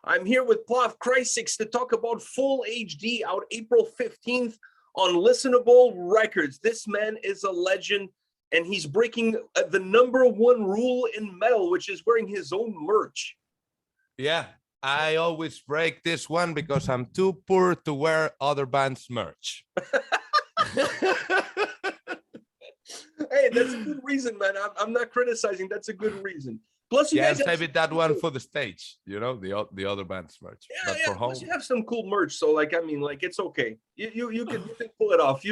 I'm here with Pla Crisix to talk about Full HD out April 15th on Listenable Records. This man is a legend, and he's breaking the #1 rule in metal, which is wearing his own merch. Yeah, I always break this one because I'm too poor to wear other bands' merch. Hey, that's a good reason, man. I'm not criticizing. That's a good reason. Plus, you guys save it that one for the stage, you know, the other band's merch. Yeah, but for home, plus you have some cool merch. So, like, I mean, like, it's okay. You can pull it off.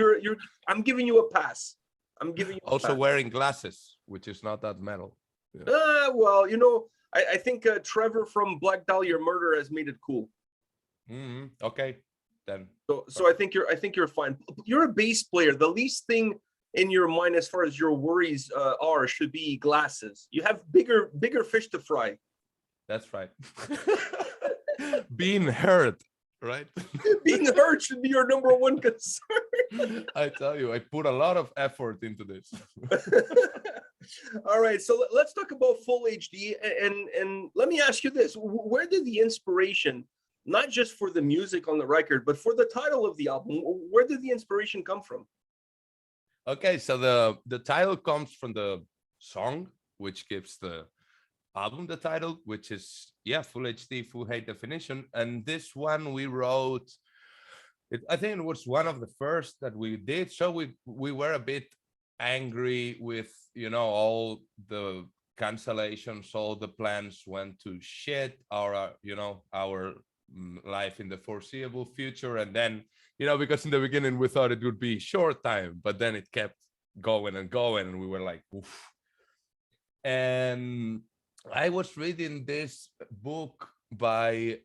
I'm giving you a pass. I'm giving you also wearing glasses, which is not that metal. Yeah. Well, you know, I think Trevor from Black Dahlia Murder has made it cool. Okay, then. So I think you're fine. You're a bass player. The least thing in your mind as far as your worries should be glasses. You have bigger fish to fry. That's right. Being heard, right? Being heard should be your #1 concern. I tell you, I put a lot of effort into this. All right, so let's talk about Full HD, and let me ask you this: where did the inspiration, not just for the music on the record, but for the title of the album, where did the inspiration come from? Okay, so the title comes from the song, which gives the album the title, which is Full HD, Full High Definition. And this one we wrote, I think it was one of the first that we did. So we were a bit angry with, you know, all the cancellations, all the plans went to shit, our life in the foreseeable future. And then, you know, because in the beginning we thought it would be short time, but then it kept going and going, and we were like, oof. And I was reading this book by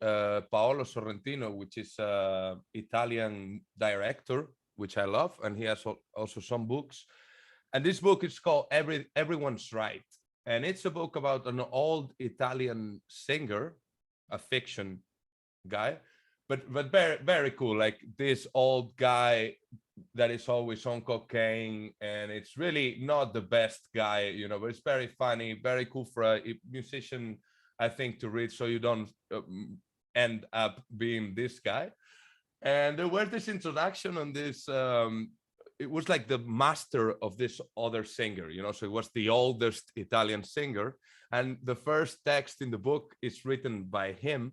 Paolo Sorrentino, which is an Italian director, which I love, and he has also some books. And this book is called Everyone's Right, and it's a book about an old Italian singer, a fiction guy, but very, very cool. Like this old guy that is always on cocaine, and it's really not the best guy, you know, but it's very funny, very cool for a musician, I think, to read, so you don't end up being this guy. And there was this introduction on this, it was like the master of this other singer, you know, so it was the oldest Italian singer, and the first text in the book is written by him.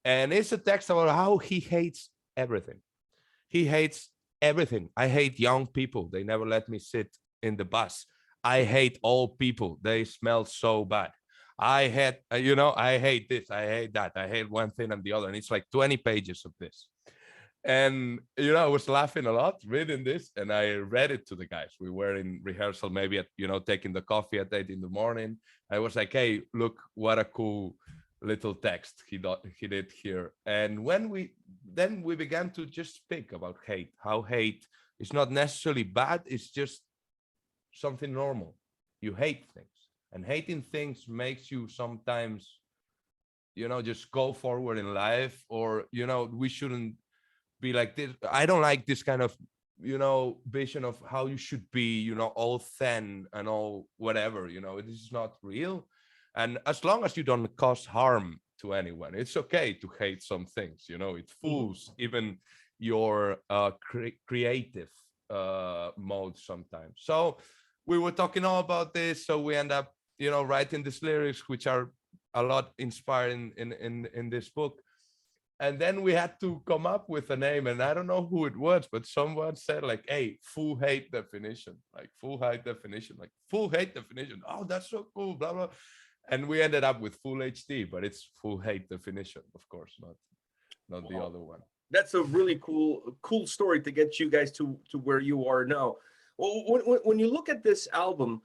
And it's a text about how he hates everything. He hates everything. I hate young people. They never let me sit in the bus. I hate old people. They smell so bad. I hate, I hate this. I hate that. I hate one thing and the other. And it's like 20 pages of this. And, you know, I was laughing a lot reading this, and I read it to the guys. We were in rehearsal, maybe at, you know, taking the coffee at 8 in the morning. I was like, hey, look, what a cool little text he did here. And when we began to just speak about hate, how hate is not necessarily bad, it's just something normal. You hate things, and hating things makes you sometimes, you know, just go forward in life, or, you know, we shouldn't be like this. I don't like this kind of, you know, vision of how you should be, you know, all thin and all whatever, you know, it is not real. And as long as you don't cause harm to anyone, it's okay to hate some things, you know, it fools even your creative mode sometimes. So we were talking all about this. So we end up, you know, writing these lyrics, which are a lot inspiring in this book. And then we had to come up with a name, and I don't know who it was, but someone said like, hey, full hate definition, like full hate definition, like full hate definition. Oh, that's so cool, blah, blah. And we ended up with Full HD, but it's Full Hate Definition, of course, not the other one. That's a really cool story to get you guys to where you are now. Well, when you look at this album,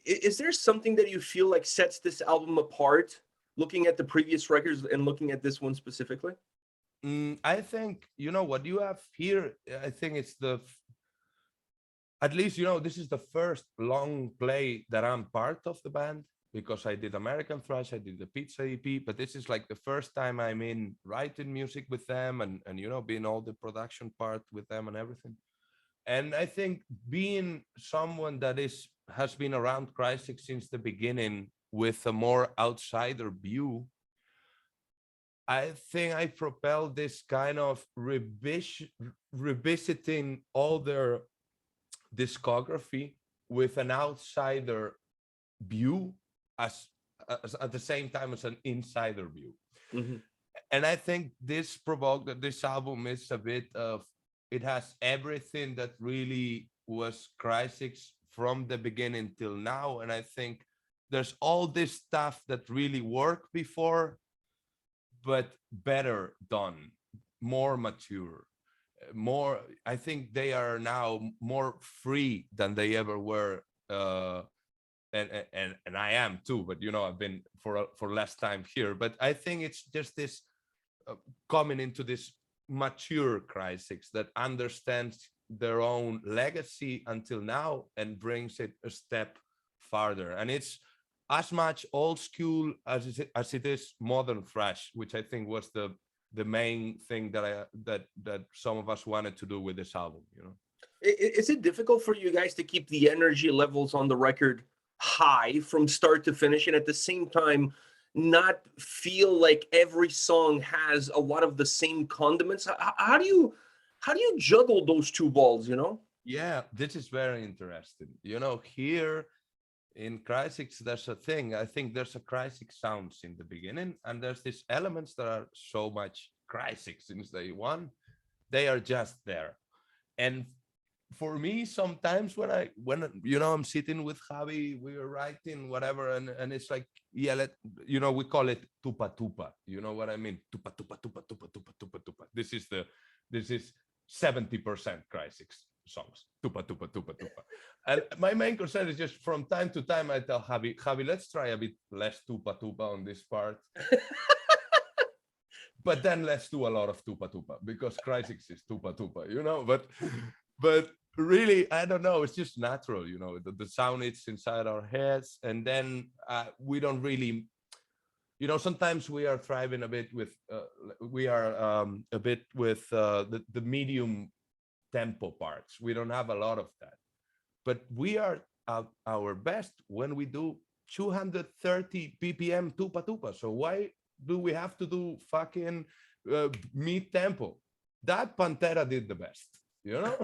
is there something that you feel like sets this album apart, looking at the previous records and looking at this one specifically? I think, you know, what you have here, I think it's at least, you know, this is the first long play that I'm part of the band, because I did American Thrash, I did the Pizza EP, but this is like the first time I'm in writing music with them, and you know, being all the production part with them and everything. And I think being someone that has been around Crisix since the beginning with a more outsider view, I think I propelled this kind of revisiting all their discography with an outsider view as at the same time as an insider view. Mhm. And I think this provoked that this album is a bit of, it has everything that really was Crisix from the beginning till now. And I think there's all this stuff that really worked before, but better done, more mature, more. I think they are now more free than they ever were. And I am too, but you know, I've been for less time here. But I think it's just this coming into this mature Crisix that understands their own legacy until now and brings it a step farther. And it's as much old school as it is modern thrash, which I think was the main thing that some of us wanted to do with this album, you know. Is it difficult for you guys to keep the energy levels on the record high from start to finish, and at the same time not feel like every song has a lot of the same condiments? How do you juggle those two balls, you know? Yeah, this is very interesting. You know, here in Crisix, there's a thing. I think there's a Crisix sounds in the beginning, and there's these elements that are so much Crisix since day one. They are just there. And for me, sometimes when you know, I'm sitting with Javi, we are writing whatever, and it's like, yeah, we call it tupa tupa. You know what I mean? Tupa tupa tupa tupa tupa tupa tupa. This is 70% Crisix songs. Tupa tupa tupa tupa. And my main concern is just from time to time I tell Javi, let's try a bit less tupa tupa on this part. But then let's do a lot of tupa tupa because Crisix is tupa tupa, you know. But really, I don't know. It's just natural, you know. The sound is inside our heads, and then we don't really, you know. Sometimes we are thriving a bit with, the medium tempo parts. We don't have a lot of that, but we are at our best when we do 230 BPM tupa tupa. So why do we have to do fucking mid tempo? That Pantera did the best, you know.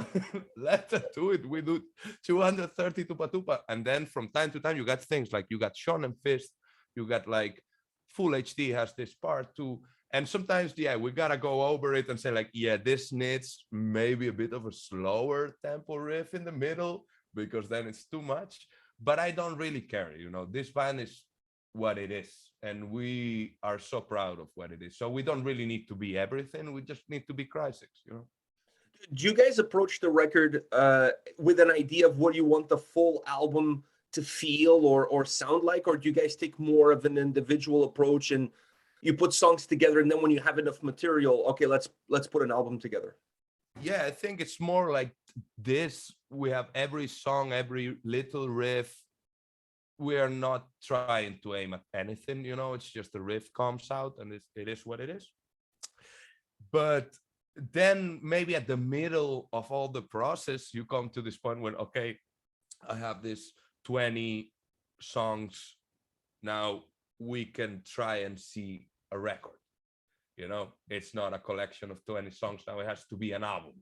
Let us do it. We do 230 tupa tupa, and then from time to time you got things like you got Sean and Fist, you got like Full HD has this part too. And sometimes, yeah, we gotta go over it and say like, yeah, this needs maybe a bit of a slower tempo riff in the middle because then it's too much. But I don't really care, you know. This band is what it is, and we are so proud of what it is. So we don't really need to be everything. We just need to be Crisix, you know. Do you guys approach the record with an idea of what you want the full album to feel or sound like, or do you guys take more of an individual approach and you put songs together, and then when you have enough material, okay, let's put an album together? Yeah, I think it's more like this. We have every song, every little riff. We are not trying to aim at anything, you know. It's just the riff comes out and it is what it is. But then maybe at the middle of all the process, you come to this point when, okay, I have this 20 songs. Now we can try and see a record. You know, it's not a collection of 20 songs. Now it has to be an album.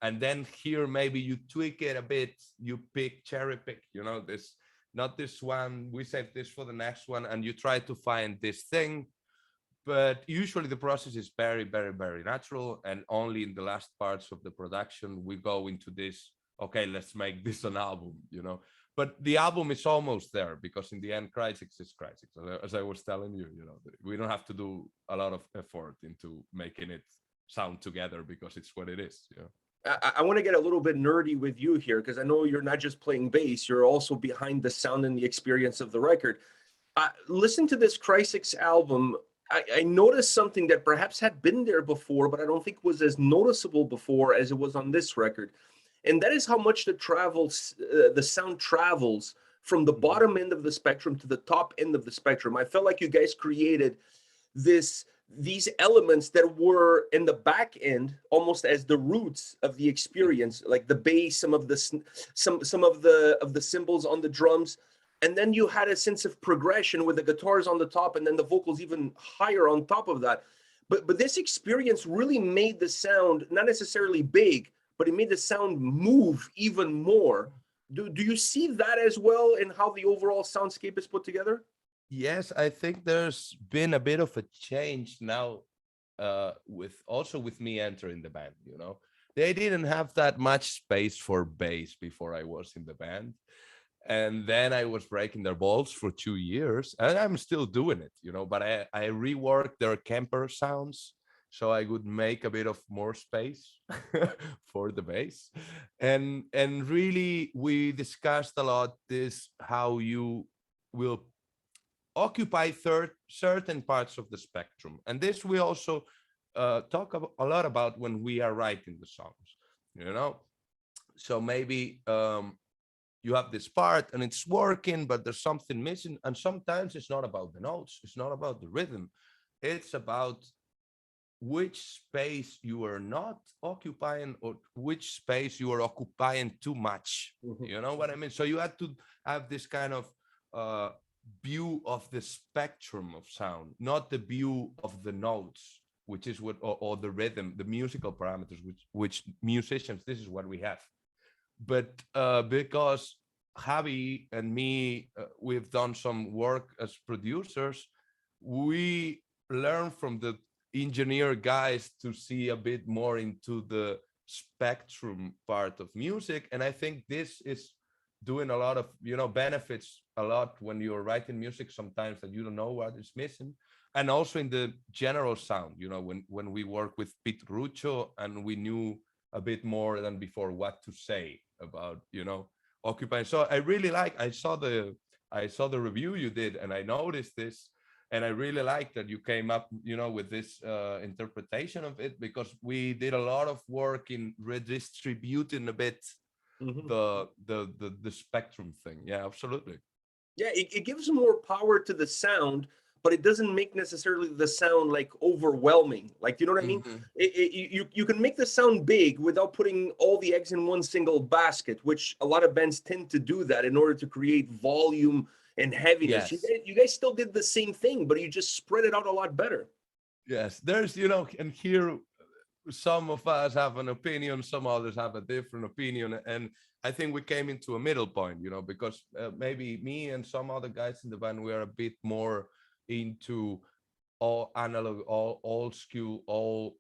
And then here, maybe you tweak it a bit. You cherry pick, you know, this, not this one. We save this for the next one. And you try to find this thing. But usually the process is very, very, very natural. And only in the last parts of the production, we go into this, okay, let's make this an album, you know. But the album is almost there because in the end, Crisix is Crisix. As I was telling you, you know, we don't have to do a lot of effort into making it sound together because it's what it is, you know. I want to get a little bit nerdy with you here because I know you're not just playing bass, you're also behind the sound and the experience of the record. Listen to this Crisix album. I noticed something that perhaps had been there before, but I don't think was as noticeable before as it was on this record. And that is how much the sound travels from the bottom end of the spectrum to the top end of the spectrum. I felt like you guys created these elements that were in the back end almost as the roots of the experience, like the bass, some of the cymbals on the drums. and then you had a sense of progression with the guitars on the top and then the vocals even higher on top of that. But this experience really made the sound not necessarily big, but it made the sound move even more. Do you see that as well in how the overall soundscape is put together? Yes, I think there's been a bit of a change now, with me entering the band. They didn't have that much space for bass before I was in the band, and then I was breaking their balls for 2 years, and I'm still doing it. But I reworked their camper sounds so I would make a bit of more space for the bass, and really we discussed a lot this how you will occupy certain parts of the spectrum. And this we also talk a lot about when we are writing the songs. So maybe you have this part and it's working, but there's something missing. And sometimes it's not about the notes, it's not about the rhythm, it's about which space you are not occupying or which space you are occupying too much. You know what I mean? So you have to have this kind of view of the spectrum of sound, not the view of the notes, which is what, or the rhythm, the musical parameters, which musicians, this is what we have. But because Javi and me, we've done some work as producers, we learn from the engineer guys to see a bit more into the spectrum part of music. And I think this is doing a lot of, benefits a lot when you're writing music sometimes that you don't know what is missing. And also in the general sound, when we work with Pete Ruccio and we knew a bit more than before what to say about, occupying. So I really I saw the review you did, and I noticed this, and I really like that you came up, with this interpretation of it, because we did a lot of work in redistributing a bit the spectrum thing. Yeah, absolutely. Yeah, it gives more power to the sound, but it doesn't make necessarily the sound like overwhelming. Like, you know what I mean? You can make the sound big without putting all the eggs in one single basket, which a lot of bands tend to do that in order to create volume and heaviness. Yes. You guys still did the same thing, but you just spread it out a lot better. Yes, there's, and here some of us have an opinion, some others have a different opinion, and I think we came into a middle point, because maybe me and some other guys in the band, we are a bit more into all analog, all old school,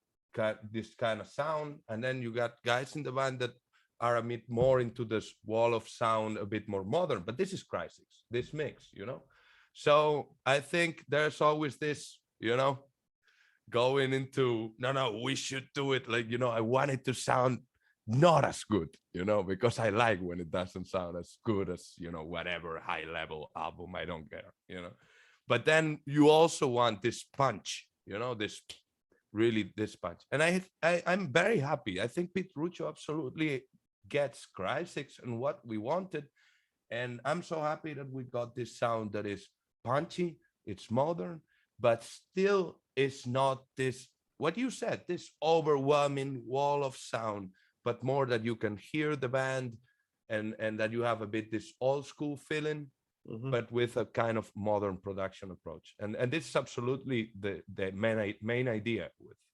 this kind of sound, and then you got guys in the band that are a bit more into this wall of sound, a bit more modern. But this is Crisix, this mix, so I think there's always this, going into no, we should do it like, I want it to sound not as good, because I like when it doesn't sound as good as, whatever high level album, I don't care, but then you also want this punch, this punch. And I'm very happy. I think Pete Ruccio absolutely gets Crisix and what we wanted, and I'm so happy that we got this sound that is punchy, it's modern, but still it's not this, what you said, this overwhelming wall of sound, but more that you can hear the band, and that you have a bit this old school feeling, but with a kind of modern production approach. And this is absolutely the main idea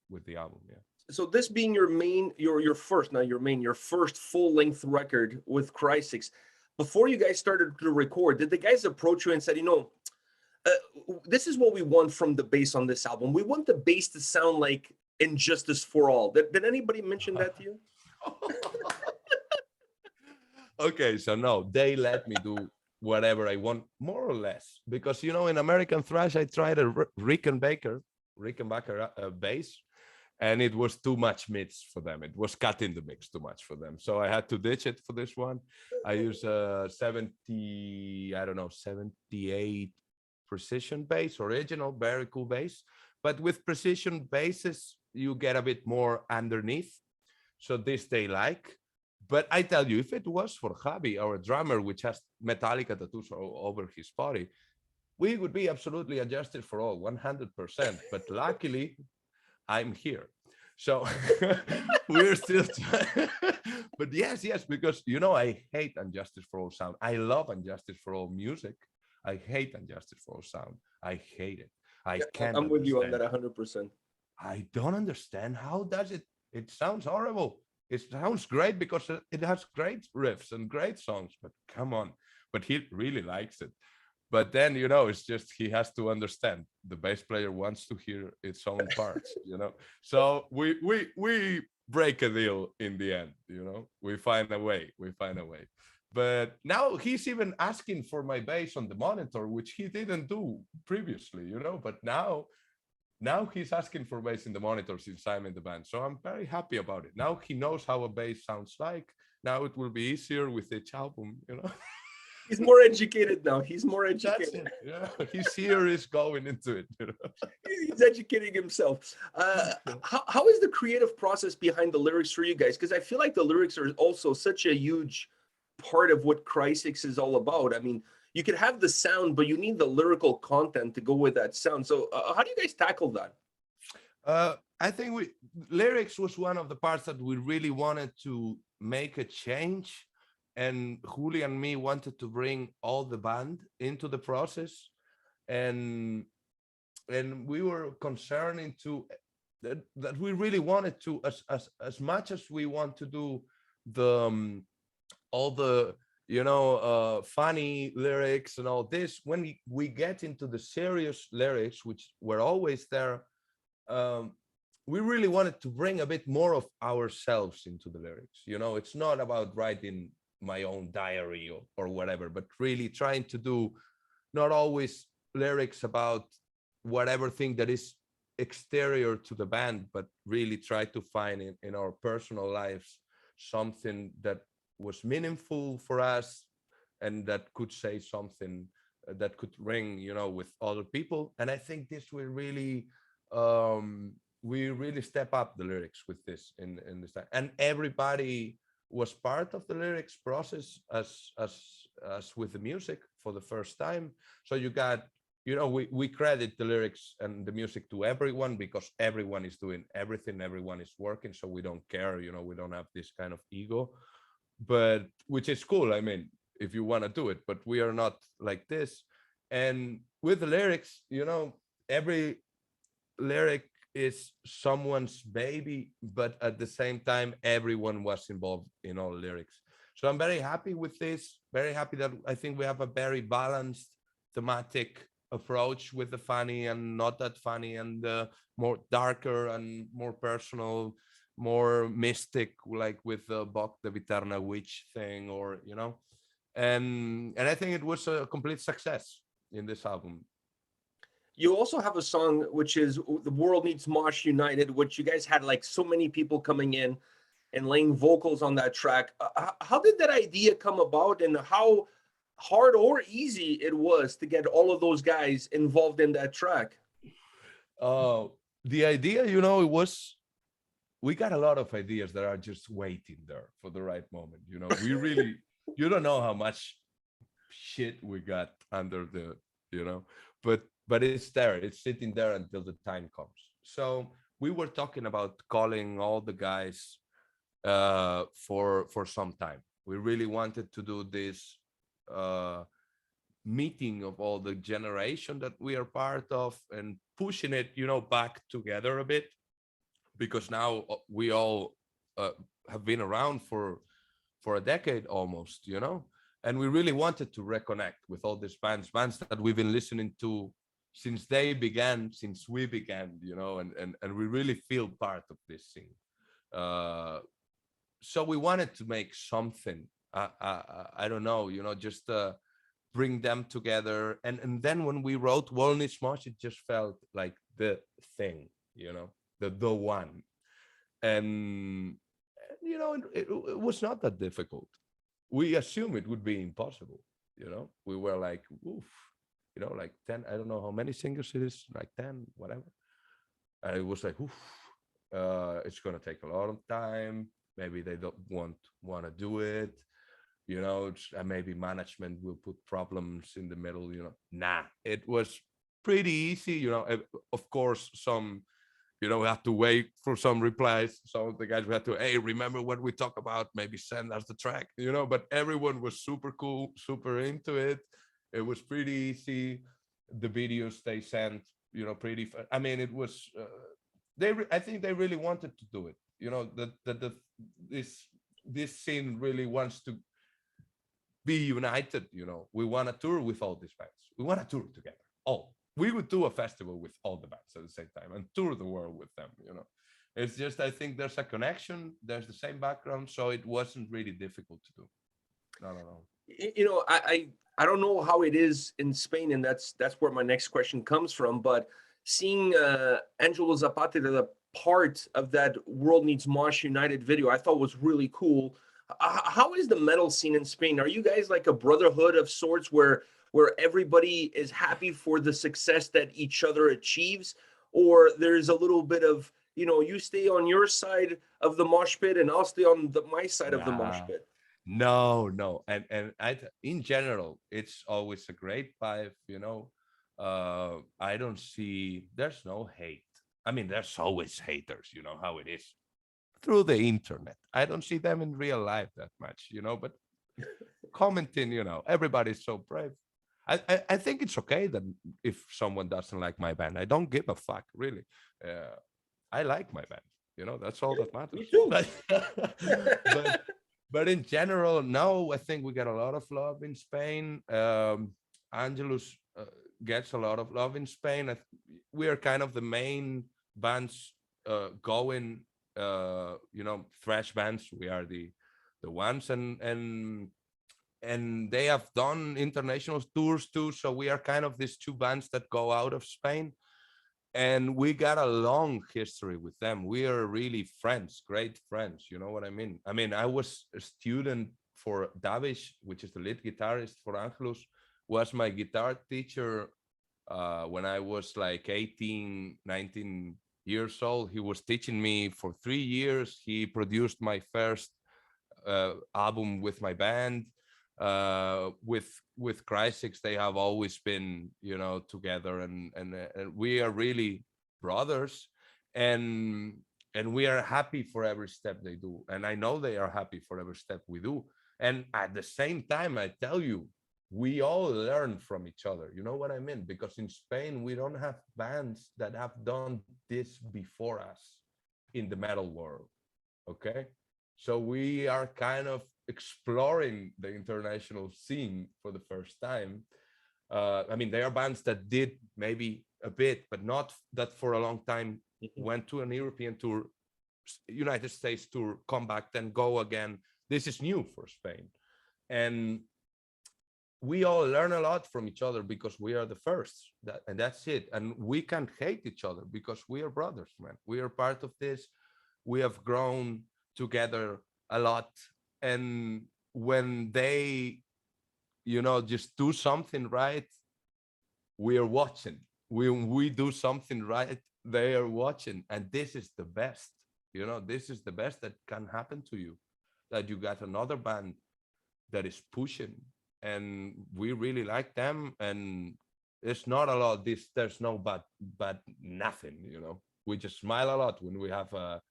with the album. Yeah. So this being your first full-length record with Crisix, before you guys started to record, did the guys approach you and said, this is what we want from the bass on this album. We want the bass to sound like Injustice for All. Did anybody mention that to you? Okay, so no, they let me do whatever I want, more or less, because in American thrash I tried a Rickenbacker bass, and it was too much mix for them. It was cutting the mix too much for them, so I had to ditch it for this one. I use a 78 precision bass, original, very cool bass. But with precision basses, you get a bit more underneath. So this they like. But I tell you, if it was for Javi, our drummer, which has Metallica tattoos over his body, we would be absolutely adjusted for all, 100%. But luckily, I'm here. So we're still but yes, because I hate Injustice for All sound. I love Injustice for All music. I hate Injustice for All sound. I hate it. I Yeah, can't I'm with you on understand. that 100%. I don't understand how does it. It sounds horrible. It sounds great because it has great riffs and great songs, but come on. But he really likes it. But then, it's just he has to understand the bass player wants to hear its own parts. So we break a deal in the end. We find a way. We find a way. But now he's even asking for my bass on the monitor, which he didn't do previously. But now he's asking for bass in the monitor since I'm in the band. So I'm very happy about it. Now he knows how a bass sounds like. Now it will be easier with each album. He's more educated now. He's more That's educated. it. Yeah, his ear is going into it. He's educating himself. How is the creative process behind the lyrics for you guys? Because I feel like the lyrics are also such a huge part of what Crisix is all about. I mean, you could have the sound, but you need the lyrical content to go with that sound. So how do you guys tackle that? I think lyrics was one of the parts that we really wanted to make a change, and Juli and me wanted to bring all the band into the process, and we were concerned into that we really wanted to, as much as we want to do the all the funny lyrics and all this, when we get into the serious lyrics, which were always there, we really wanted to bring a bit more of ourselves into the lyrics. It's not about writing my own diary or whatever, but really trying to do not always lyrics about whatever thing that is exterior to the band, but really try to find in our personal lives something that was meaningful for us and that could say something that could ring with other people. And I think this will really we really step up the lyrics with this in this time, and everybody was part of the lyrics process as with the music for the first time. So you got we credit the lyrics and the music to everyone, because everyone is doing everything, everyone is working, so we don't care. We don't have this kind of ego, but which is cool. I mean, if you want to do it, but we are not like this. And with the lyrics, every lyric is someone's baby, but at the same time everyone was involved in all lyrics. So I'm very happy with this, very happy that I think we have a very balanced thematic approach with the funny and not that funny, and the more darker and more personal, more mystic, like with the Bok the Viterna witch thing, or and I think it was a complete success in this album. You also have a song which is "The World Needs Mosh United," which you guys had like so many people coming in and laying vocals on that track. How did that idea come about, and how hard or easy it was to get all of those guys involved in that track? The idea, it was, we got a lot of ideas that are just waiting there for the right moment. We really, you don't know how much shit we got under the, but it's there, it's sitting there until the time comes. So we were talking about calling all the guys for some time. We really wanted to do this meeting of all the generation that we are part of, and pushing it back together a bit, because now we all have been around for a decade almost, and we really wanted to reconnect with all these bands that we've been listening to since we began, and we really feel part of this scene. So we wanted to make something, I don't know, just bring them together. And then when we wrote World Needs Mosh, it just felt like the thing, the one. And it was not that difficult. We assumed it would be impossible. We were like, oof, like 10, I don't know how many singers it is, like 10, whatever. And it was like, oof, it's gonna take a lot of time. Maybe they don't want to do it. Maybe management will put problems in the middle. Nah, it was pretty easy. Of course, some You know, we have to wait for some replies. Some of the guys we had to, hey, remember what we talk about? Maybe send us the track, you know. But everyone was super cool, super into it. It was pretty easy. The videos they sent, you know, pretty. I mean, it was. I think they really wanted to do it. You know, this scene really wants to be united. You know, we want to tour with all these bands. We want to tour together. All. We would do a festival with all the bands at the same time and tour the world with them, you know. It's just, I think there's a connection, there's the same background, so it wasn't really difficult to do. No. You know, I don't know how it is in Spain, and that's where my next question comes from, but seeing Angelo Zapata, the part of that World Needs Mosh United video, I thought was really cool. How is the metal scene in Spain? Are you guys like a brotherhood of sorts where everybody is happy for the success that each other achieves, or there's a little bit of, you know, you stay on your side of the mosh pit and I'll stay on my side of the mosh pit? No. And in general, it's always a great vibe, you know. I don't see, there's no hate. I mean, there's always haters, you know how it is through the internet. I don't see them in real life that much, you know, but commenting, you know, everybody's so brave. I think it's okay that if someone doesn't like my band, I don't give a fuck, really. I like my band, you know, that's all that matters. Me too. But in general, no, I think we get a lot of love in Spain. Angelus gets a lot of love in Spain. We are kind of the main bands going, you know, thrash bands. We are the ones, and they have done international tours too. So we are kind of these two bands that go out of Spain, and we got a long history with them. We are really friends, great friends. You know what I mean? I was a student for Davish, which is the lead guitarist for Angelus, was my guitar teacher when I was like 18, 19 years old. He was teaching me for 3 years. He produced my first album with my band. With Crisix, they have always been, you know, together, and we are really brothers, and we are happy for every step they do, and I know they are happy for every step we do. And at the same time, I tell you, we all learn from each other. You know what I mean? Because in Spain, we don't have bands that have done this before us in the metal world. Okay, so we are kind of exploring the international scene for the first time. I mean, there are bands that did maybe a bit, but not that for a long time. Went to an European tour, United States tour, come back, then go again. This is new for Spain. And we all learn a lot from each other because we are the first, and that's it. And we can't hate each other because we are brothers, man. We are part of this. We have grown together a lot. And when they, you know, just do something right, we are watching. When we do something right, they are watching. And this is the best, you know, this is the best that can happen to you, that you got another band that is pushing, and we really like them. And it's not a lot, there's no bad nothing, you know. We just smile a lot when we have a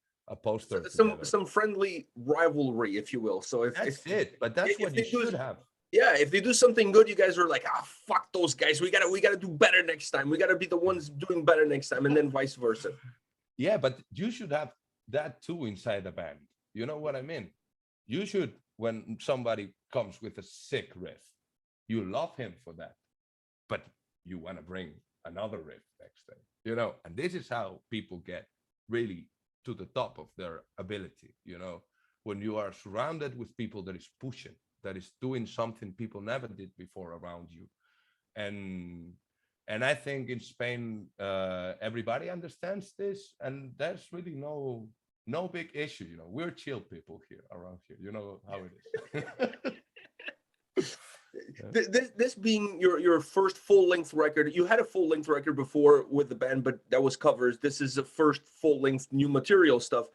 poster. Some friendly rivalry, if you will. So that's it, but that's what you should have. Yeah, if they do something good, you guys are like, ah, fuck those guys. We gotta do better next time. We gotta be the ones doing better next time, and then vice versa. Yeah, but you should have that too inside the band. You know what I mean? You should, when somebody comes with a sick riff, you love him for that, but you want to bring another riff next day, you know. And this is how people get really to the top of their ability, you know, when you are surrounded with people that is pushing, that is doing something people never did before around you. And I think in Spain, everybody understands this, and there's really no big issue, you know. We're chill people here around here, you know how it is. This being your first full-length record, you had a full-length record before with the band, but that was covers. This is the first full-length new material stuff.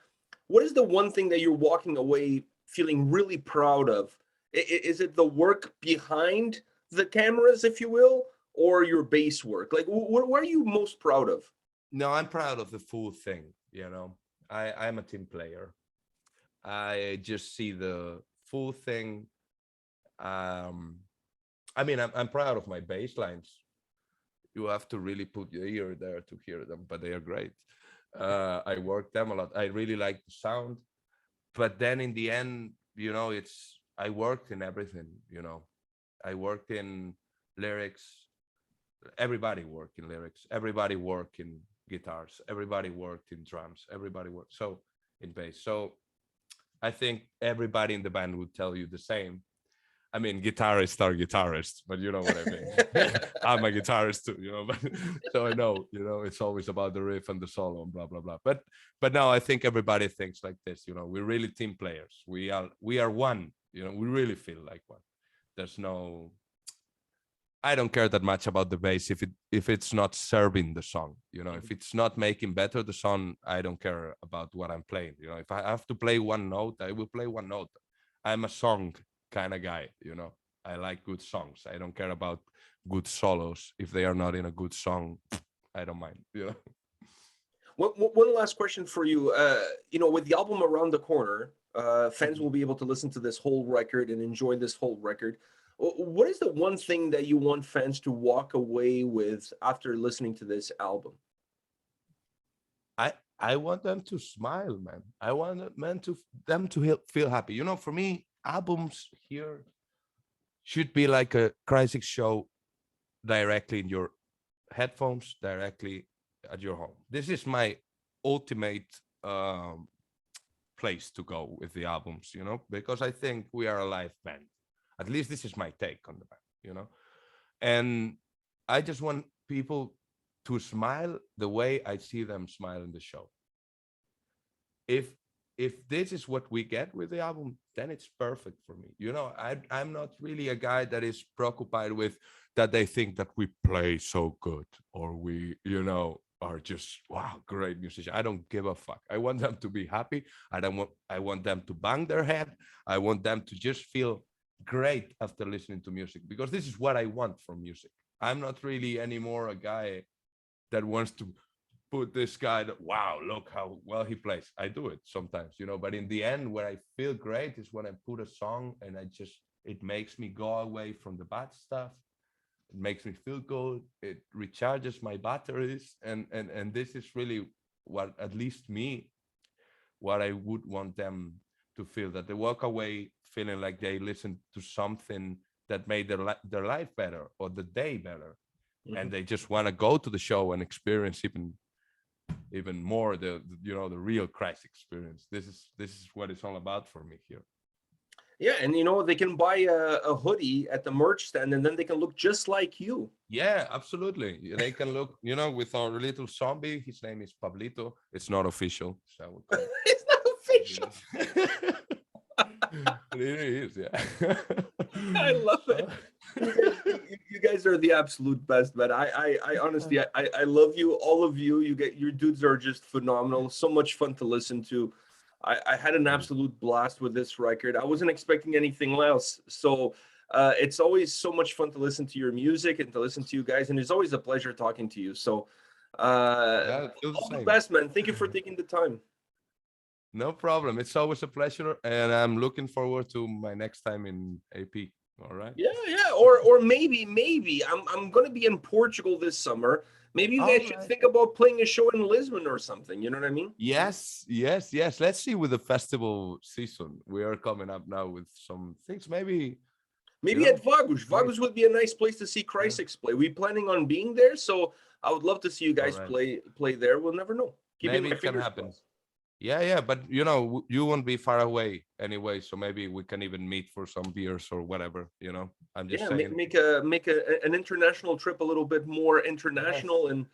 What is the one thing that you're walking away feeling really proud of? Is it the work behind the cameras, if you will, or your bass work? Like, what are you most proud of? No, I'm proud of the full thing. I'm a team player. I just see the full thing. I mean, I'm proud of my bass lines. You have to really put your ear there to hear them, but they are great. I work them a lot. I really like the sound, but then in the end, I worked in everything. I worked in lyrics. Everybody worked in lyrics. Everybody worked in guitars. Everybody worked in drums. Everybody worked so in bass. So I think everybody in the band would tell you the same. I mean, guitarists are guitarists, but you know what I mean. I'm a guitarist too, but so I know, it's always about the riff and the solo and blah blah blah. But now I think everybody thinks like this. We're really team players. We are one. We really feel like one. There's no. I don't care that much about the bass if it's not serving the song. If it's not making better the song, I don't care about what I'm playing. If I have to play one note, I will play one note. I'm a song kind of guy. I like good songs. I don't care about good solos. If they are not in a good song, I don't mind. One last question for you. With the album around the corner, fans will be able to listen to this whole record and enjoy this whole record. What is the one thing that you want fans to walk away with after listening to this album? I want them to smile, man. I want them to feel happy. For me, albums here should be like a Crisix show directly in your headphones, directly at your home. This is my ultimate place to go with the albums, because I think we are a live band. At least this is my take on the band, and I just want people to smile the way I see them smile in the show. If this is what we get with the album, then it's perfect for me. I'm not really a guy that is preoccupied with that they think that we play so good or we, are just, wow, great musician. I don't give a fuck. I want them to be happy. I want them to bang their head. I want them to just feel great after listening to music, because this is what I want from music. I'm not really anymore a guy that wants to put this guy that, wow, look how well he plays. I do it sometimes, but in the end, where I feel great is when I put a song and it makes me go away from the bad stuff. It makes me feel good. It recharges my batteries. And this is really what, at least me, what I would want them to feel, that they walk away feeling like they listened to something that made their life better or the day better. And they just want to go to the show and experience even more the real Crisix experience. This is what it's all about for me here. Yeah, and they can buy a hoodie at the merch stand, and then they can look just like you. Yeah, absolutely. They can look, with our little zombie. His name is Pablito. It's not official, so It's not official. It is, yeah. I love it. You guys are the absolute best, man. I honestly, I love you, all of you. Your dudes are just phenomenal. So much fun to listen to. I had an absolute blast with this record. I wasn't expecting anything else. So it's always so much fun to listen to your music and to listen to you guys. And it's always a pleasure talking to you. So all the best, man. Thank you for taking the time. No problem. It's always a pleasure. And I'm looking forward to my next time in AP. All right. Yeah. Or maybe I'm gonna be in Portugal this summer. Maybe you guys should think about playing a show in Lisbon or something. You know what I mean? Yes. Let's see with the festival season. We are coming up now with some things. Maybe at Vagos. Vagos would be a nice place to see Crisix play. We're planning on being there, so I would love to see you guys play there. We'll never know. Maybe it can happen. Yeah, but you won't be far away anyway, so maybe we can even meet for some beers or whatever. I'm just saying. Make an international trip a little bit more international, and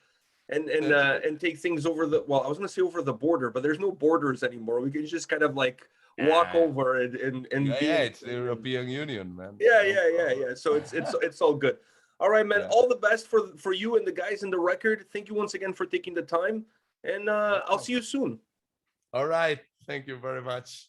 take things over the. Well, I was going to say over the border, but there's no borders anymore. We can just kind of like walk over and it's the European Union, man. Yeah. So it's all good. All right, man. All the best for you and the guys in the record. Thank you once again for taking the time, and I'll see you soon. All right. Thank you very much.